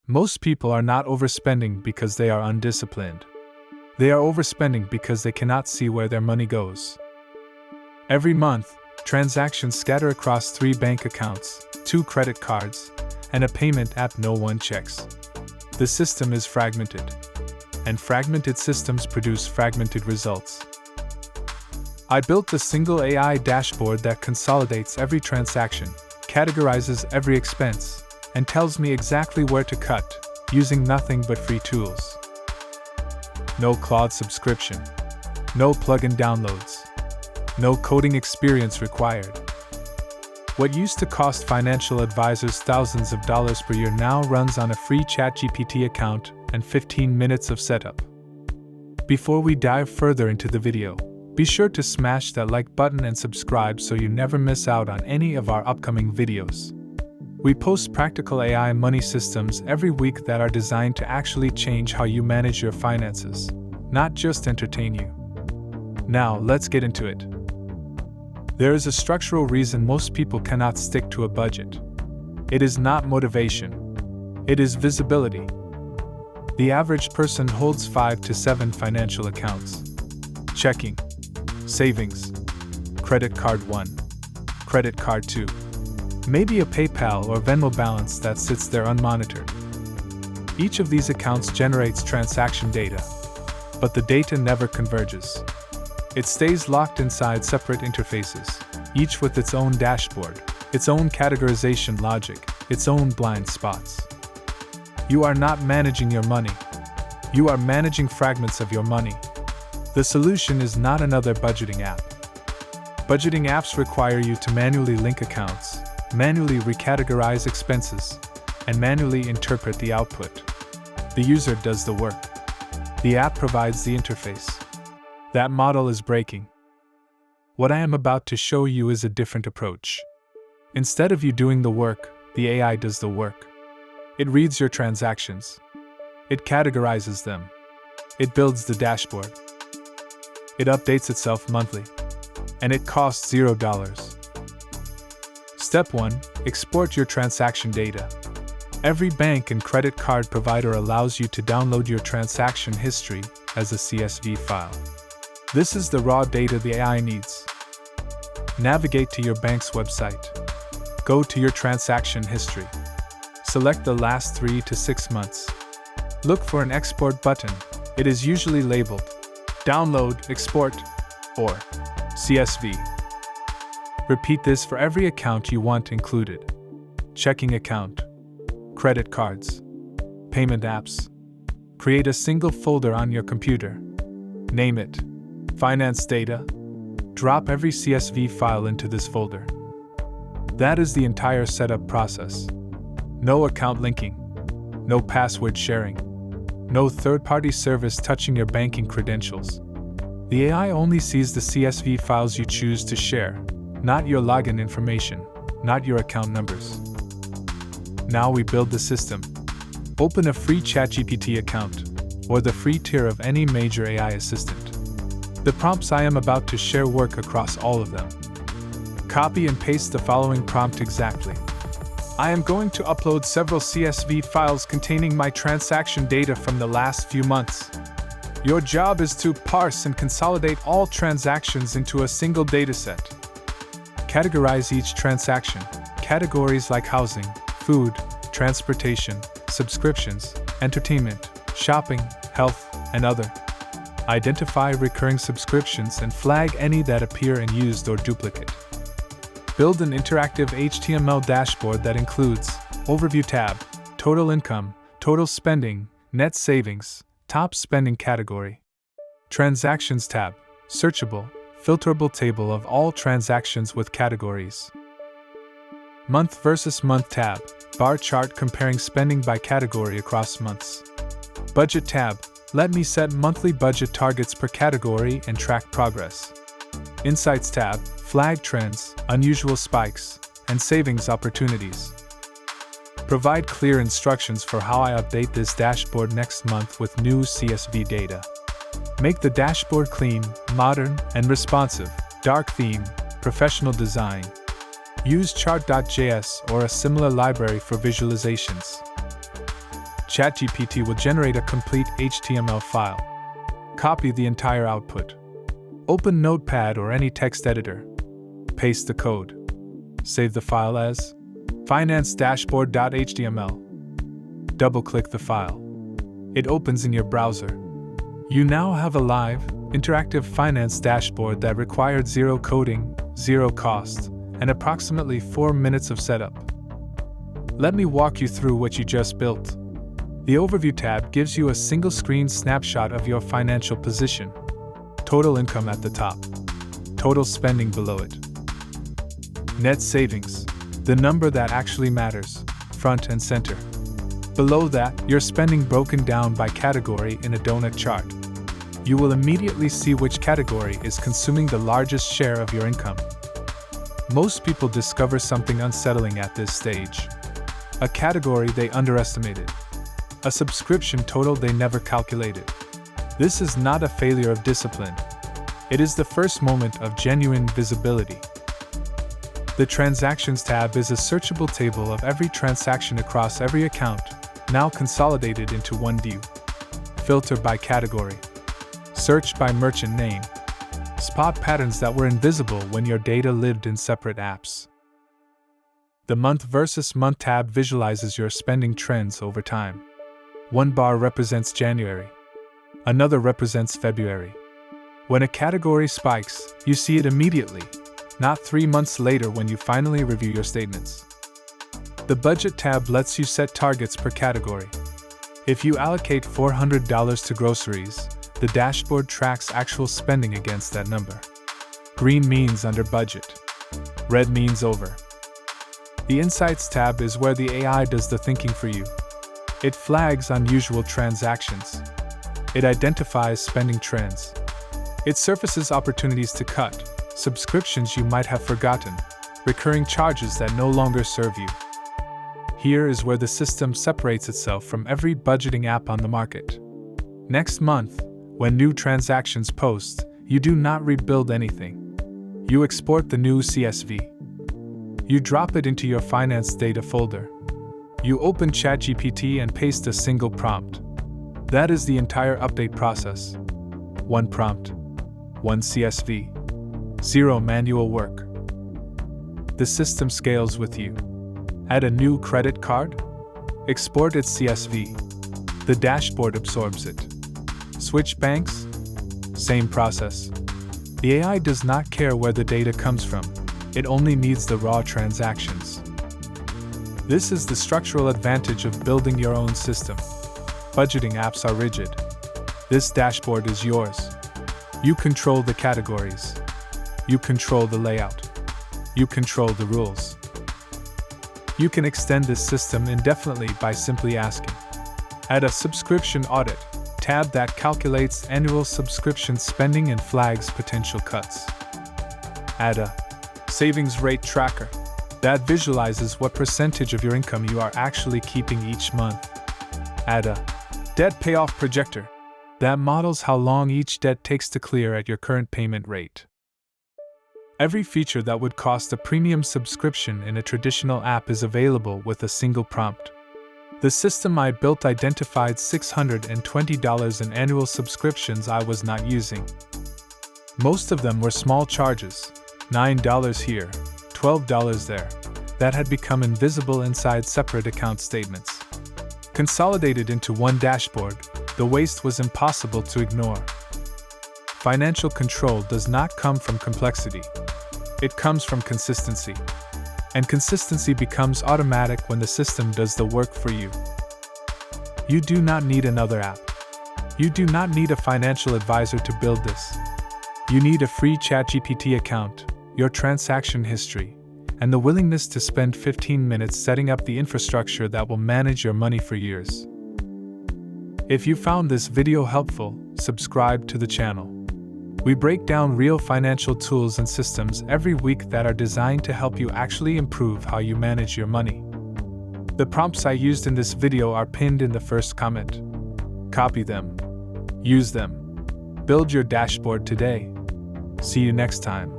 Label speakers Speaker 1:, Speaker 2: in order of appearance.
Speaker 1: Most people are not overspending because they are undisciplined. They are overspending because they cannot see where their money goes. Every month, transactions scatter across 3 bank accounts, 2 credit cards, and a payment app no one checks. The system is fragmented, and fragmented systems produce fragmented results. I built a single AI dashboard that consolidates every transaction, categorizes every expense, and tells me exactly where to cut, using nothing but free tools. No cloud subscription. No plugin downloads. No coding experience required. What used to cost financial advisors thousands of dollars per year now runs on a free ChatGPT account and 15 minutes of setup. Before we dive further into the video, be sure to smash that like button and subscribe so you never miss out on any of our upcoming videos. We post practical AI money systems every week that are designed to actually change how you manage your finances, not just entertain you. Now, let's get into it. There is a structural reason most people cannot stick to a budget. It is not motivation. It is visibility. The average person holds 5 to 7 financial accounts. Checking, savings, credit card 1, credit card 2. Maybe a PayPal or Venmo balance that sits there unmonitored. Each of these accounts generates transaction data, but the data never converges. It stays locked inside separate interfaces, each with its own dashboard, its own categorization logic, its own blind spots. You are not managing your money. You are managing fragments of your money. The solution is not another budgeting app. Budgeting apps require you to manually link accounts, manually recategorize expenses, and manually interpret the output. The user does the work. The app provides the interface. That model is breaking. What I am about to show you is a different approach. Instead of you doing the work, the AI does the work. It reads your transactions. It categorizes them. It builds the dashboard. It updates itself monthly. And it costs $0. Step 1. Export your transaction data. Every bank and credit card provider allows you to download your transaction history as a CSV file. This is the raw data the AI needs. Navigate to your bank's website. Go to your transaction history. Select the last 3 to 6 months. Look for an export button. It is usually labeled Download, Export, or CSV. Repeat this for every account you want included. Checking account, credit cards, payment apps. Create a single folder on your computer. Name it Finance Data. Drop every CSV file into this folder. That is the entire setup process. No account linking, no password sharing, no third-party service touching your banking credentials. The AI only sees the CSV files you choose to share, not your login information, not your account numbers. Now we build the system. Open a free ChatGPT account, or the free tier of any major AI assistant. The prompts I am about to share work across all of them. Copy and paste the following prompt exactly. I am going to upload several CSV files containing my transaction data from the last few months. Your job is to parse and consolidate all transactions into a single dataset. Categorize each transaction. Categories like housing, food, transportation, subscriptions, entertainment, shopping, health, and other. Identify recurring subscriptions and flag any that appear unused or duplicate. Build an interactive HTML dashboard that includes Overview tab, Total income, Total spending, Net savings, Top spending category. Transactions tab, Searchable, filterable table of all transactions with categories. Month versus month tab, bar chart comparing spending by category across months. Budget tab, let me set monthly budget targets per category and track progress. Insights tab, flag trends, unusual spikes, and savings opportunities. Provide clear instructions for how I update this dashboard next month with new CSV data. Make the dashboard clean, modern, and responsive. Dark theme, professional design. Use chart.js or a similar library for visualizations. ChatGPT will generate a complete HTML file. Copy the entire output. Open Notepad or any text editor. Paste the code. Save the file as finance-dashboard.html. Double-click the file. It opens in your browser. You now have a live, interactive finance dashboard that required zero coding, zero cost, and approximately 4 minutes of setup. Let me walk you through what you just built. The Overview tab gives you a single-screen snapshot of your financial position. Total income at the top. Total spending below it. Net savings, the number that actually matters, front and center. Below that, your spending broken down by category in a donut chart. You will immediately see which category is consuming the largest share of your income. Most people discover something unsettling at this stage. A category they underestimated. A subscription total they never calculated. This is not a failure of discipline. It is the first moment of genuine visibility. The Transactions tab is a searchable table of every transaction across every account, now consolidated into one view. Filter by category. Search by merchant name. Spot patterns that were invisible when your data lived in separate apps. The Month versus Month tab visualizes your spending trends over time. One bar represents January. Another represents February. When a category spikes, you see it immediately, not 3 months later when you finally review your statements. The Budget tab lets you set targets per category. If you allocate $400 to groceries, the dashboard tracks actual spending against that number. Green means under budget. Red means over. The Insights tab is where the AI does the thinking for you. It flags unusual transactions. It identifies spending trends. It surfaces opportunities to cut, subscriptions you might have forgotten, recurring charges that no longer serve you. Here is where the system separates itself from every budgeting app on the market. Next month, when new transactions post, you do not rebuild anything. You export the new CSV. You drop it into your finance data folder. You open ChatGPT and paste a single prompt. That is the entire update process. One prompt. One CSV. Zero manual work. The system scales with you. Add a new credit card? Export its CSV. The dashboard absorbs it. Switch banks? Same process. The AI does not care where the data comes from. It only needs the raw transactions. This is the structural advantage of building your own system. Budgeting apps are rigid. This dashboard is yours. You control the categories. You control the layout. You control the rules. You can extend this system indefinitely by simply asking. Add a subscription audit tab that calculates annual subscription spending and flags potential cuts. Add a savings rate tracker that visualizes what percentage of your income you are actually keeping each month. Add a debt payoff projector that models how long each debt takes to clear at your current payment rate. Every feature that would cost a premium subscription in a traditional app is available with a single prompt. The system I built identified $620 in annual subscriptions I was not using. Most of them were small charges, $9 here, $12 there, that had become invisible inside separate account statements. Consolidated into one dashboard, the waste was impossible to ignore. Financial control does not come from complexity. It comes from consistency. And consistency becomes automatic when the system does the work for you. You do not need another app. You do not need a financial advisor to build this. You need a free ChatGPT account, your transaction history, and the willingness to spend 15 minutes setting up the infrastructure that will manage your money for years. If you found this video helpful, subscribe to the channel. We break down real financial tools and systems every week that are designed to help you actually improve how you manage your money. The prompts I used in this video are pinned in the first comment. Copy them. Use them. Build your dashboard today. See you next time.